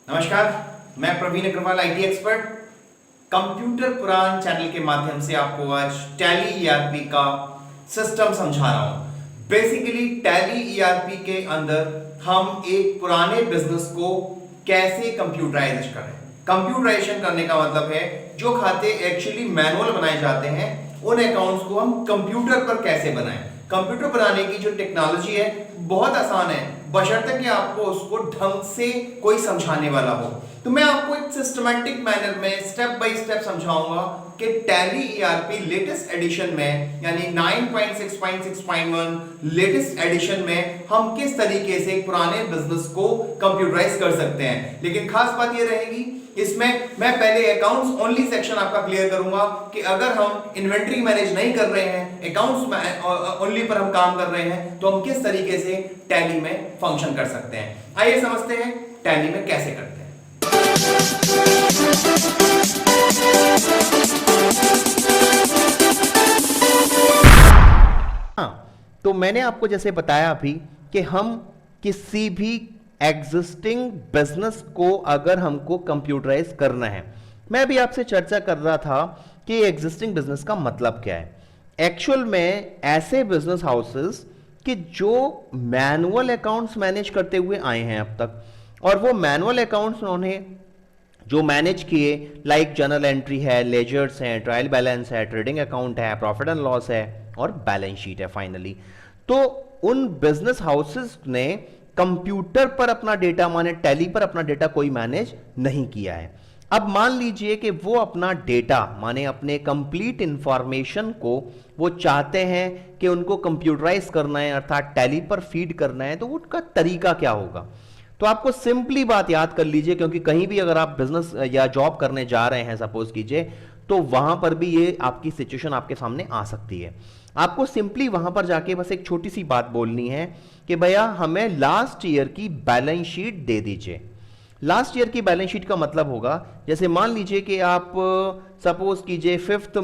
नमस्कार, मैं Praveen Agarwal IT expert computer Puran channel के माध्यम से आपको आज टैली ईआरपी का सिस्टम समझा रहा हूं। बेसिकली टैली ईआरपी के अंदर हम एक पुराने बिजनेस को कैसे कंप्यूटराइज करें। कंप्यूटराइजेशन करने का मतलब है जो खाते एक्चुअली मैनुअल बनाए जाते हैं उन अकाउंट्स को हम कंप्यूटर पर कैसे बनाएं। कंप्यूटर बनाने की जो टेक्नोलॉजी है बहुत आसान है, बशर्ते कि आपको उसको ढंग से कोई समझाने वाला हो। तो मैं आपको एक सिस्टमैटिक मैनर में स्टेप बाय स्टेप समझाऊंगा कि टैली ईआरपी लेटेस्ट एडिशन में यानी 9.6.6.1 लेटेस्ट एडिशन में हम किस तरीके से पुराने बिजनेस को कंप्यूटराइज कर सकते हैं। लेकिन खास बात यह रहेगी इसमें मैं पहले अकाउंट्स ओनली सेक्शन आपका क्लियर करूंगा कि अगर हम इन्वेंट्री मैनेज नहीं कर रहे हैं, अकाउंट्स ओनली पर हम काम कर रहे हैं, तो हम किस तरीके से टैली में फंक्शन कर सकते हैं। आइए समझते हैं टैली में कैसे करते हैं। हाँ, तो मैंने आपको जैसे बताया अभी कि हम किसी भी एग्जिस्टिंग बिजनेस को अगर हमको कंप्यूटराइज करना है, मैं अभी आपसे चर्चा कर रहा था कि एग्जिस्टिंग बिजनेस का मतलब क्या है। एक्चुअल में ऐसे बिजनेस हाउसेस कि जो मैनुअल अकाउंट्स मैनेज करते हुए आए हैं अब तक, और वो मैनुअल अकाउंट्स उन्होंने जो मैनेज किए लाइक जर्नल एंट्री है, लेजर्स हैं, ट्रायल बैलेंस है, ट्रेडिंग अकाउंट है, प्रॉफिट एंड लॉस है और बैलेंस शीट है फाइनली। तो उन बिजनेस हाउसेस ने कंप्यूटर पर अपना डेटा माने टैली पर अपना डेटा कोई मैनेज नहीं किया है। अब मान लीजिए कि वो अपना डेटा माने अपने कंप्लीट इंफॉर्मेशन को वो चाहते हैं कि उनको कंप्यूटराइज करना है अर्थात टैली पर फीड करना है, तो उसका तरीका क्या होगा। तो आपको सिंपली बात याद कर लीजिए, क्योंकि कहीं भी अगर आप बिजनेस या जॉब करने जा रहे हैं सपोज कीजिए, तो वहां पर भी ये आपकी सिचुएशन आपके सामने आ सकती है। आपको सिंपली वहां पर जाके बस एक छोटी सी बात बोलनी है कि भैया हमें लास्ट ईयर की बैलेंस शीट दे दीजिए। लास्ट ईयर की बैलेंस शीट का मतलब होगा, जैसे मान लीजिए कि आप सपोज कीजिए 5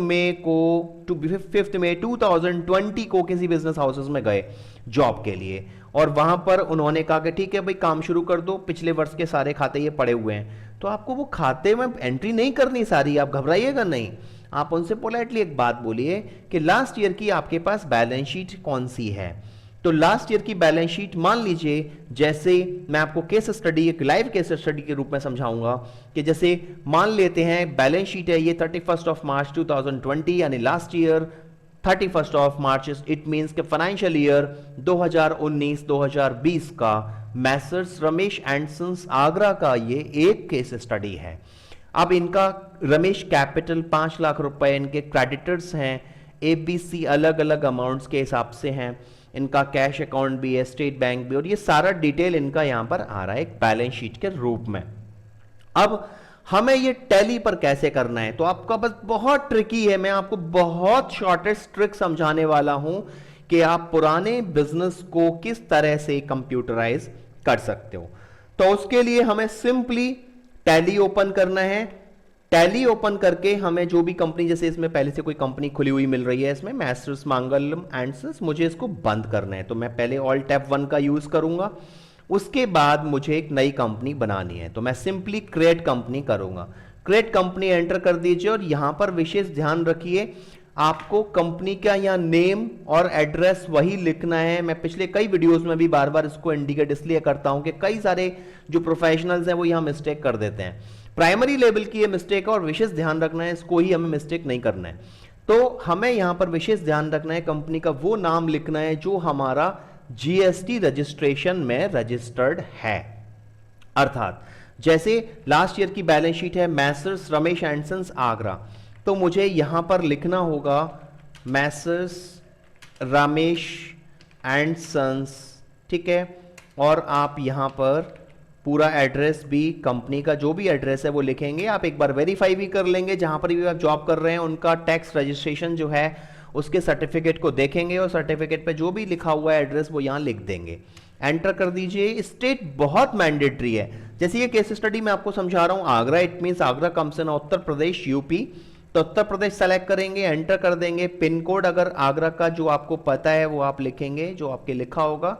मई 2020 को किसी बिजनेस हाउसेस में गए जॉब के लिए, और वहां पर उन्होंने कहा कि ठीक है भाई काम शुरू कर दो, पिछले वर्ष के सारे खाते ये पड़े हुए हैं। तो आपको वो खाते में एंट्री नहीं करनी सारी, आप घबराइएगा नहीं। आप उनसे पोलाइटली एक बात बोलिए कि लास्ट ईयर की आपके पास बैलेंस शीट कौन सी है। तो लास्ट ईयर की बैलेंस शीट मान लीजिए, जैसे मैं आपको केस स्टडी एक लाइव केस स्टडी के रूप में समझाऊंगा कि जैसे मान लेते हैं बैलेंस शीट है ये 31 मार्च 2020 यानी लास्ट ईयर 31 मार्च, इट मींस के फाइनेंशियल ईयर 2019-2020 का messrs Ramesh and sons Agra का ये एक केस स्टडी है। अब इनका रमेश कैपिटल 5 लाख रुपए इनके क्रेडिटर्स हैं, एबीसी अलग अलग अमाउंट्स के हिसाब से हैं, इनका कैश अकाउंट भी है, स्टेट बैंक भी, और ये सारा डिटेल इनका यहां पर आ रहा है एक बैलेंस शीट के रूप में। अब हमें ये टैली पर कैसे करना है, तो आपका बस बहुत ट्रिकी है, मैं आपको बहुत शॉर्टेस्ट ट्रिक समझाने वाला हूं कि आप पुराने बिजनेस को किस तरह से कंप्यूटराइज कर सकते हो। तो उसके लिए हमें सिंपली टैली ओपन करना है। टैली ओपन करके हमें जो भी कंपनी, जैसे इसमें पहले से कोई कंपनी खुली हुई मिल रही है, इसमें मैसर्स मंगलम एंड सन्स, मुझे इसको बंद करना है, तो मैं पहले ऑल्ट F1 का यूज करूंगा। उसके बाद मुझे एक नई कंपनी बनानी है, तो मैं सिंपली क्रिएट कंपनी करूंगा। क्रिएट कंपनी एंटर कर दीजिए, और यहां पर विशेष ध्यान रखिए आपको कंपनी का यहाँ नेम और एड्रेस वही लिखना है। मैं पिछले कई वीडियोस में भी बार बार इसको इंडिकेट इसलिए करता हूं कि कई सारे जो प्रोफेशनल्स हैं वो यहाँ मिस्टेक कर देते हैं। प्राइमरी लेवल की ये मिस्टेक है और विशेष ध्यान रखना है, इसको ही हमें मिस्टेक नहीं करना है। तो हमें यहां पर विशेष ध्यान रखना है, कंपनी का वो नाम लिखना है जो हमारा जीएसटी रजिस्ट्रेशन में रजिस्टर्ड है। अर्थात जैसे लास्ट ईयर की बैलेंस शीट है messrs Ramesh and sons Agra, तो मुझे यहां पर लिखना होगा मैसर्स रमेश एंड सन्स, ठीक है। और आप यहां पर पूरा एड्रेस भी कंपनी का जो भी एड्रेस है वो लिखेंगे। आप एक बार वेरीफाई भी कर लेंगे जहां पर भी आप जॉब कर रहे हैं उनका टैक्स रजिस्ट्रेशन जो है उसके सर्टिफिकेट को देखेंगे, और सर्टिफिकेट पे जो भी लिखा हुआ है एड्रेस वो यहां लिख देंगे। एंटर कर दीजिए। स्टेट बहुत मैंडेटरी है, जैसे ये केस स्टडी मैं आपको समझा रहा हूं Agra, it means Agra comes in Uttar Pradesh UP, तो उत्तर प्रदेश सेलेक्ट करेंगे, एंटर कर देंगे। पिन कोड अगर आगरा का जो आपको पता है वो आप लिखेंगे, जो आपके लिखा होगा।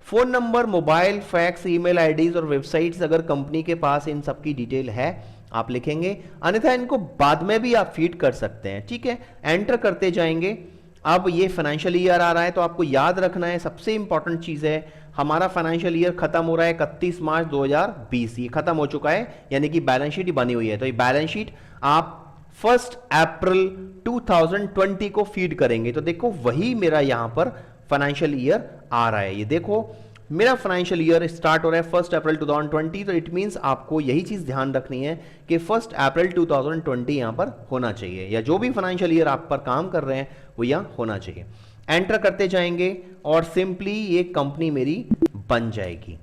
Phone number, mobile, fax, email IDs और वेबसाइट्स अगर कंपनी के पास इन सब की डिटेल है आप लिखेंगे, अन्यथा इनको बाद में भी आप फीड कर सकते हैं। ठीक है, एंटर करते जाएंगे। अब ये फाइनेंशियल ईयर आ रहा है तो आपको याद रखना है, सबसे इंपॉर्टेंट चीज है, हमारा फाइनेंशियल ईयर खत्म हो रहा है 31 मार्च 2020, ये खत्म हो चुका है, यानी कि बैलेंस शीट बनी हुई है। तो ये बैलेंस शीट आप 1 अप्रैल 2020 को फीड करेंगे। तो देखो वही मेरा यहां पर फाइनेंशियल ईयर आ रहा है। ये देखो मेरा फाइनेंशियल ईयर स्टार्ट हो रहा है 1 अप्रैल 2020, तो इट मींस आपको यही चीज ध्यान रखनी है कि 1 अप्रैल 2020 यहां पर होना चाहिए, या जो भी फाइनेंशियल ईयर आप पर काम कर रहे हैं वो यहां होना चाहिए। एंटर करते जाएंगे और सिंपली ये कंपनी मेरी बन जाएगी।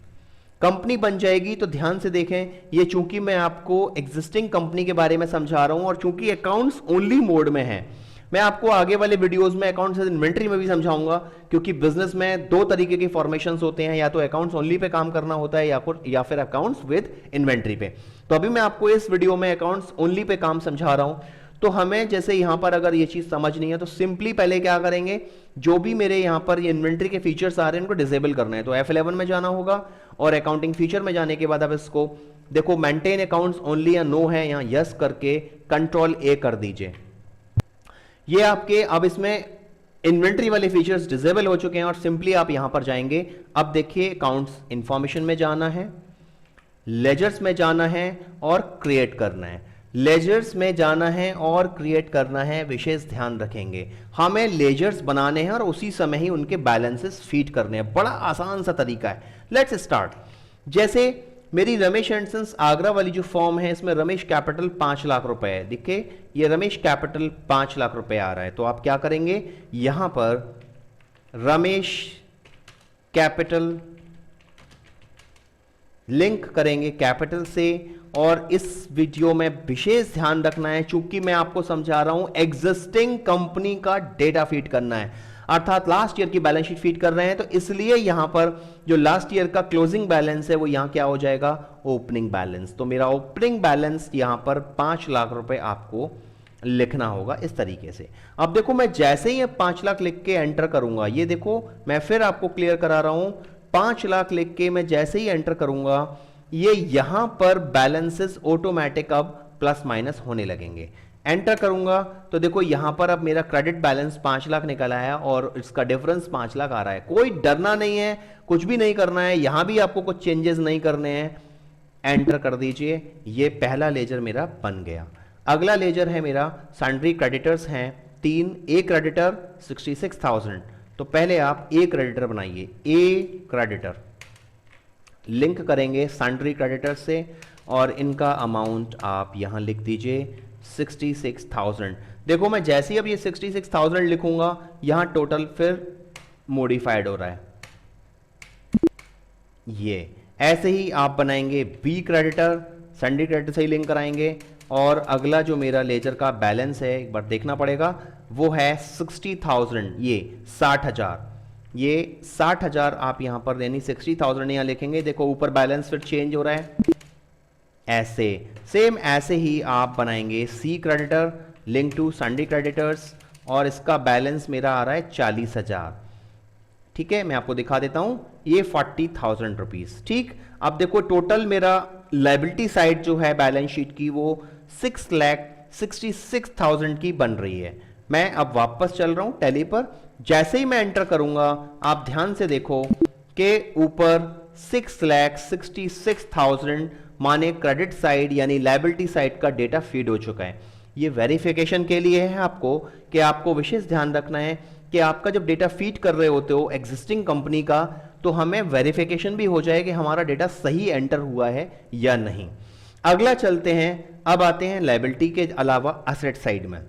कंपनी बन जाएगी तो ध्यान से देखें, ये चूंकि मैं आपको एग्जिस्टिंग कंपनी के बारे में समझा रहा हूं और चूंकि अकाउंट्स ओनली मोड में है, मैं आपको आगे वाले वीडियोस में अकाउंट्स एंड इन्वेंट्री में भी समझाऊंगा, क्योंकि बिजनेस में दो तरीके के फॉर्मेशंस होते हैं, या तो अकाउंट्स ओनली पे काम करना होता है या फिर अकाउंट्स विद इन्वेंट्री पे। तो अभी मैं आपको इस वीडियो में अकाउंट्स ओनली पे काम समझा रहा हूं। तो हमें जैसे यहां पर अगर ये चीज समझनी है तो सिंपली पहले क्या करेंगे, जो भी मेरे यहां पर ये इन्वेंट्री के फीचर्स आ रहे हैं इनको डिसेबल करना है। तो F11 में जाना होगा और अकाउंटिंग फीचर में जाने के बाद अब इसको देखो मेंटेन अकाउंट्स ओनली या नो है, यहां यस करके कंट्रोल ए कर दीजिए। ये आपके अब इसमें इन्वेंट्री वाले फीचर्स डिसेबल हो चुके हैं और सिंपली आप यहां पर जाएंगे। अब देखिए अकाउंट्स इंफॉर्मेशन में जाना है, लेजर्स में जाना है और क्रिएट करना है। लेजर्स में जाना है और क्रिएट करना है, विशेष ध्यान रखेंगे हमें लेजर्स बनाने हैं और उसी समय ही उनके बैलेंसेस फीड करने हैं। बड़ा आसान सा तरीका है, लेट्स स्टार्ट। जैसे मेरी रमेश एंड सन्स आगरा वाली जो फॉर्म है, इसमें रमेश कैपिटल 5 लाख रुपए है। देखिए ये रमेश कैपिटल 5 लाख रुपए आ रहा है, तो आप क्या करेंगे, यहां पर रमेश कैपिटल लिंक करेंगे कैपिटल से। और इस वीडियो में विशेष ध्यान रखना है, चूंकि मैं आपको समझा रहा हूं एग्जिस्टिंग कंपनी का डेटा फीड करना है, अर्थात लास्ट ईयर की बैलेंस शीट फीड कर रहे हैं, तो इसलिए यहां पर जो लास्ट ईयर का क्लोजिंग बैलेंस है वो यहां क्या हो जाएगा, ओपनिंग बैलेंस। तो मेरा ओपनिंग बैलेंस यहां पर 5 लाख रुपए आपको लिखना होगा इस तरीके से। अब देखो मैं जैसे ही 5 लाख लिख के एंटर करूंगा, ये देखो मैं फिर आपको क्लियर करा रहा हूं, 5 लाख लिख के मैं जैसे ही एंटर करूंगा, ये यहां पर बैलेंसेस ऑटोमेटिक अब प्लस माइनस होने लगेंगे। एंटर करूंगा तो देखो यहां पर अब मेरा क्रेडिट बैलेंस 5 लाख निकल आया और इसका डिफरेंस 5 लाख आ रहा है। कोई डरना नहीं है, कुछ भी नहीं करना है, यहां भी आपको कुछ चेंजेस नहीं करने हैं। एंटर कर दीजिए, ये पहला लेजर मेरा बन गया। अगला लेजर है मेरा सन्ड्री क्रेडिटर्स हैं 3, ए क्रेडिटर 66,000। तो पहले आप ए क्रेडिटर बनाइए, ए क्रेडिटर लिंक करेंगे सन्ड्री क्रेडिटर से और इनका अमाउंट आप यहां लिख दीजिए 66,000। देखो मैं जैसे ही अब ये 66,000 लिखूंगा, यहां टोटल फिर मॉडिफाइड हो रहा है। ये ऐसे ही आप बनाएंगे बी क्रेडिटर, सन्ड्री क्रेडिटर से ही लिंक कराएंगे। और अगला जो मेरा लेजर का बैलेंस है एक बार देखना पड़ेगा, वो है 60,000, ये 60,000, ये 60,000 आप यहां पर यानी 60,000 यहां लिखेंगे। देखो ऊपर बैलेंस फिर चेंज हो रहा है, ऐसे सेम ऐसे ही आप बनाएंगे C creditor link to sundry creditors और इसका बैलेंस मेरा आ रहा है 40,000। ठीक है, मैं आपको दिखा देता हूं, ये 40,000 रुपीज। ठीक, अब देखो टोटल मेरा लायबिलिटी साइड जो है बैलेंस शीट की वो 6,66,000 की बन रही है। मैं अब वापस चल रहा हूं टैली पर, जैसे ही मैं एंटर करूंगा आप ध्यान से देखो कि ऊपर 6,66,000 माने क्रेडिट साइड यानी लायबिलिटी साइड का डेटा फीड हो चुका है। ये वेरिफिकेशन के लिए है आपको कि आपको विशेष ध्यान रखना है कि आपका जब डेटा फीड कर रहे होते हो एग्जिस्टिंग कंपनी का, तो हमें वेरिफिकेशन भी हो जाए कि हमारा डेटा सही एंटर हुआ है या नहीं। अगला चलते हैं, अब आते हैं लायबिलिटी के अलावा असेट साइड में।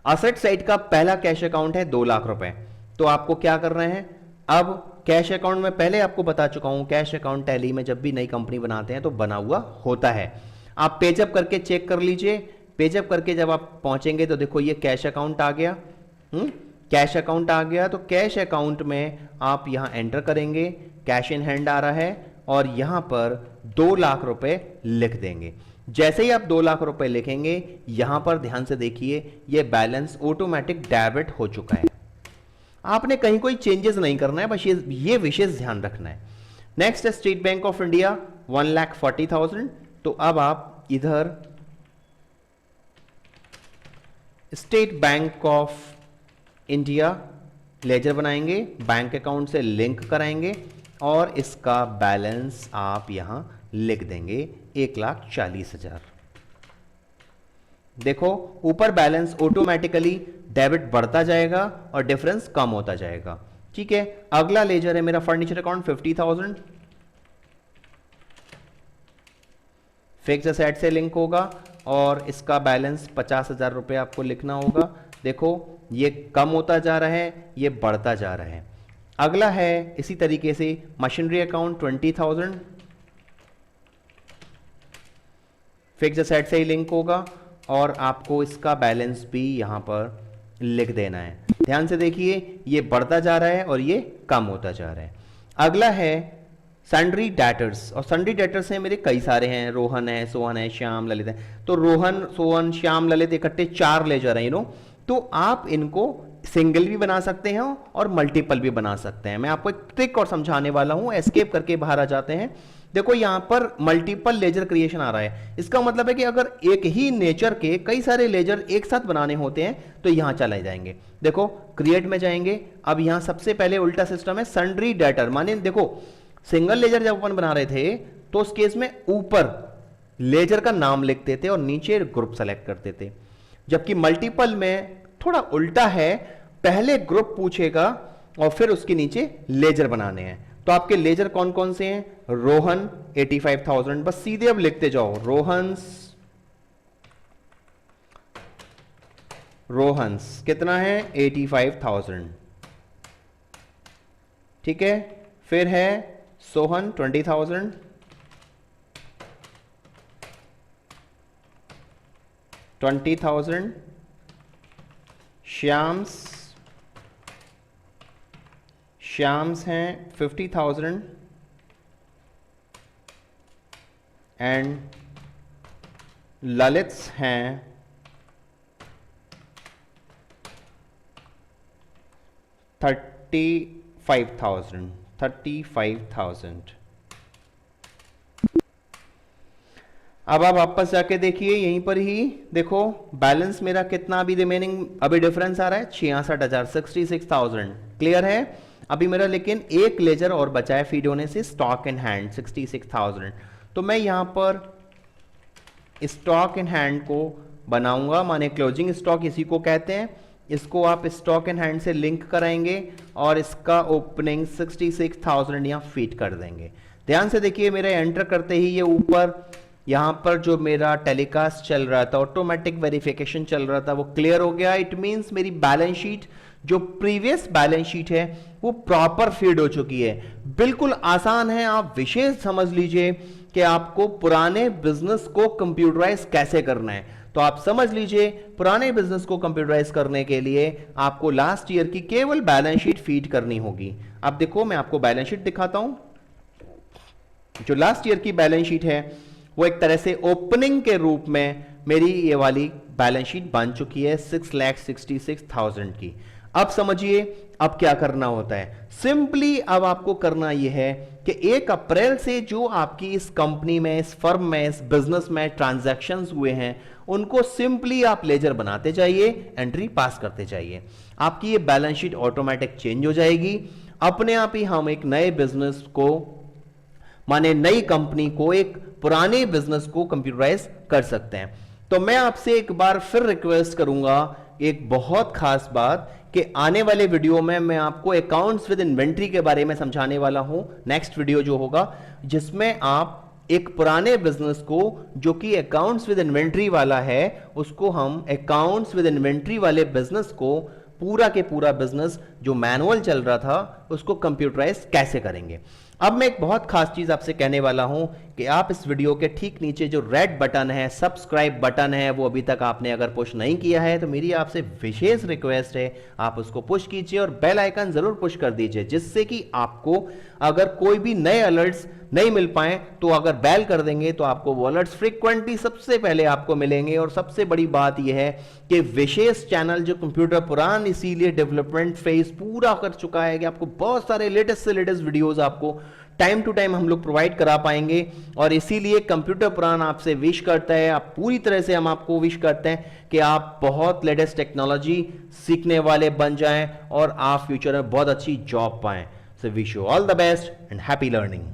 असेट साइड का पहला कैश अकाउंट है 2 लाख रुपए। तो आपको क्या कर रहे हैं, अब कैश अकाउंट में पहले आपको बता चुका हूं, कैश अकाउंट टैली में जब भी नई कंपनी बनाते हैं तो बना हुआ होता है। आप पेजअप करके चेक कर लीजिए, पेजअप करके जब आप पहुंचेंगे तो देखो ये कैश अकाउंट आ गया। कैश अकाउंट आ गया, तो कैश अकाउंट में आप यहां एंटर करेंगे, कैश इन हैंड आ रहा है और यहां पर 2 लाख रुपए लिख देंगे। जैसे ही आप 2 लाख रुपए लिखेंगे, यहां पर ध्यान से देखिए ये बैलेंस ऑटोमेटिक डेबिट हो चुका है। आपने कहीं कोई चेंजेस नहीं करना है, बस ये विशेष ध्यान रखना है। नेक्स्ट है स्टेट बैंक ऑफ इंडिया 1,40,000। तो अब आप इधर State Bank of India ledger बनाएंगे, बैंक अकाउंट से लिंक कराएंगे और इसका बैलेंस आप यहां लिख देंगे 1,40,000। देखो ऊपर बैलेंस ऑटोमेटिकली डेबिट बढ़ता जाएगा और डिफरेंस कम होता जाएगा। ठीक है, अगला लेजर है मेरा फर्नीचर अकाउंट 50,000, फिक्स असेट से लिंक होगा और इसका बैलेंस 50,000 रुपए आपको लिखना होगा। देखो ये कम होता जा रहा है, ये बढ़ता जा रहा है। अगला है इसी तरीके से मशीनरी अकाउंट 20,000, फिक्स असेट से ही लिंक होगा और आपको इसका बैलेंस भी यहां पर लिख देना है। ध्यान से देखिए ये बढ़ता जा रहा है और ये कम होता जा रहा है। अगला है सन्ड्री डेटर्स, और सन्ड्री डेटर्स हैं मेरे कई सारे हैं, रोहन है, सोहन है, श्याम, ललित है। तो रोहन, सोहन, श्याम, ललित इकट्ठे 4 लेजर हैं, तो आप इनको सिंगल भी बना सकते हैं और मल्टीपल भी बना सकते हैं। मैं आपको एक ट्रिक और समझाने वाला हूं, एस्केप करके बाहर आ जाते हैं। देखो यहां पर मल्टीपल लेजर क्रिएशन आ रहा है, इसका मतलब है कि अगर एक ही नेचर के कई सारे लेजर एक साथ बनाने होते हैं तो यहां चले जाएंगे। देखो क्रिएट में जाएंगे, अब यहां सबसे पहले उल्टा सिस्टम है सन्ड्री डेटर, माने देखो सिंगल लेजर जब अपन बना रहे थे तो उस केस में ऊपर लेजर का नाम लिखते थे और नीचे ग्रुप सेलेक्ट करते थे, जबकि मल्टीपल में थोड़ा उल्टा है, पहले ग्रुप पूछेगा और फिर उसके नीचे लेजर बनाने हैं। तो आपके लेजर कौन कौन से हैं? रोहन 85,000, बस सीधे अब लिखते जाओ रोहन्स कितना है 85,000। ठीक है, फिर है सोहन 20,000, श्याम्स हैं 50,000 एंड ललित्स हैं 35,000। अब आप वापस जाके देखिए, यहीं पर ही देखो बैलेंस मेरा कितना अभी रिमेनिंग, अभी डिफरेंस आ रहा है 66,000, 66,000। क्लियर है? अभी मेरा लेकिन एक लेजर और बचा है फीड होने से, स्टॉक इन हैंड 66,000। तो मैं यहां पर स्टॉक इन हैंड को बनाऊंगा, माने क्लोजिंग स्टॉक इसी को कहते हैं। इसको आप स्टॉक इन हैंड से लिंक कराएंगे और इसका ओपनिंग 66,000 यहां फीड कर देंगे। ध्यान से देखिए, मेरे एंटर करते ही ये ऊपर यहां पर जो मेरा टेलीकास्ट चल रहा था, ऑटोमेटिक वेरिफिकेशन चल रहा था, वो क्लियर हो गया। इट मींस मेरी बैलेंस शीट जो प्रीवियस बैलेंस शीट है वो प्रॉपर फीड हो चुकी है। बिल्कुल आसान है, आप विशेष समझ लीजिए कि आपको पुराने बिजनेस को कंप्यूटराइज कैसे करना है। तो आप समझ लीजिए, पुराने बिजनेस को कंप्यूटराइज करने के लिए आपको लास्ट ईयर की केवल बैलेंस शीट फीड करनी होगी। अब देखो मैं आपको बैलेंस शीट दिखाता हूं। जो लास्ट ईयर की बैलेंस शीट है वो एक तरह से ओपनिंग के रूप में मेरी ये वाली बैलेंस शीट बन चुकी है 6,66,000 की। अब समझिए अब क्या करना होता है। सिंपली अब आपको करना यह है कि 1 अप्रैल से जो आपकी इस कंपनी में, इस फर्म में, इस बिजनेस में ट्रांजैक्शंस हुए हैं उनको सिंपली आप लेजर बनाते जाइए, एंट्री पास करते जाइए। आपकी ये बैलेंस शीट ऑटोमेटिक चेंज हो जाएगी। अपने आप ही हम एक नए बिजनेस को, माने नई कंपनी को, एक पुराने बिजनेस को कंप्यूटराइज कर सकते हैं। तो मैं आपसे एक बार फिर रिक्वेस्ट करूंगा, एक बहुत खास बात, कि आने वाले वीडियो में मैं आपको अकाउंट्स विद इन्वेंट्री के बारे में समझाने वाला हूं। नेक्स्ट वीडियो जो होगा जिसमें आप एक पुराने बिजनेस को जो कि अकाउंट्स विद इन्वेंट्री वाला है, उसको हम अकाउंट्स विद इन्वेंट्री वाले बिजनेस को, पूरा के पूरा बिजनेस जो मैनुअल चल रहा था उसको कंप्यूटराइज कैसे करेंगे। अब मैं एक बहुत खास चीज आपसे कहने वाला हूं कि आप इस वीडियो के ठीक नीचे जो रेड बटन है, सब्सक्राइब बटन है, वो अभी तक आपने अगर पुश नहीं किया है तो मेरी आपसे विशेष रिक्वेस्ट है आप उसको पुश कीजिए और बेल आइकन जरूर पुश कर दीजिए, जिससे कि आपको अगर कोई भी नए अलर्ट्स नहीं मिल पाए तो अगर बेल कर देंगे तो आपको वो अलर्ट्स फ्रीक्वेंटली सबसे पहले आपको मिलेंगे। और सबसे बड़ी बात यह है कि विशेष चैनल जो कंप्यूटर पुराण इसीलिए डेवलपमेंट फेज पूरा कर चुका है कि आपको बहुत सारे लेटेस्ट से लेटेस्ट वीडियोस आपको टाइम टू टाइम हम लोग प्रोवाइड करा पाएंगे। और इसीलिए कंप्यूटर पुराण आपसे विश करता है, आप पूरी तरह से हम आपको विश करते हैं कि आप बहुत लेटेस्ट टेक्नोलॉजी सीखने वाले बन जाएं और आप फ्यूचर में बहुत अच्छी जॉब पाएं। So wish you all the best and happy learning.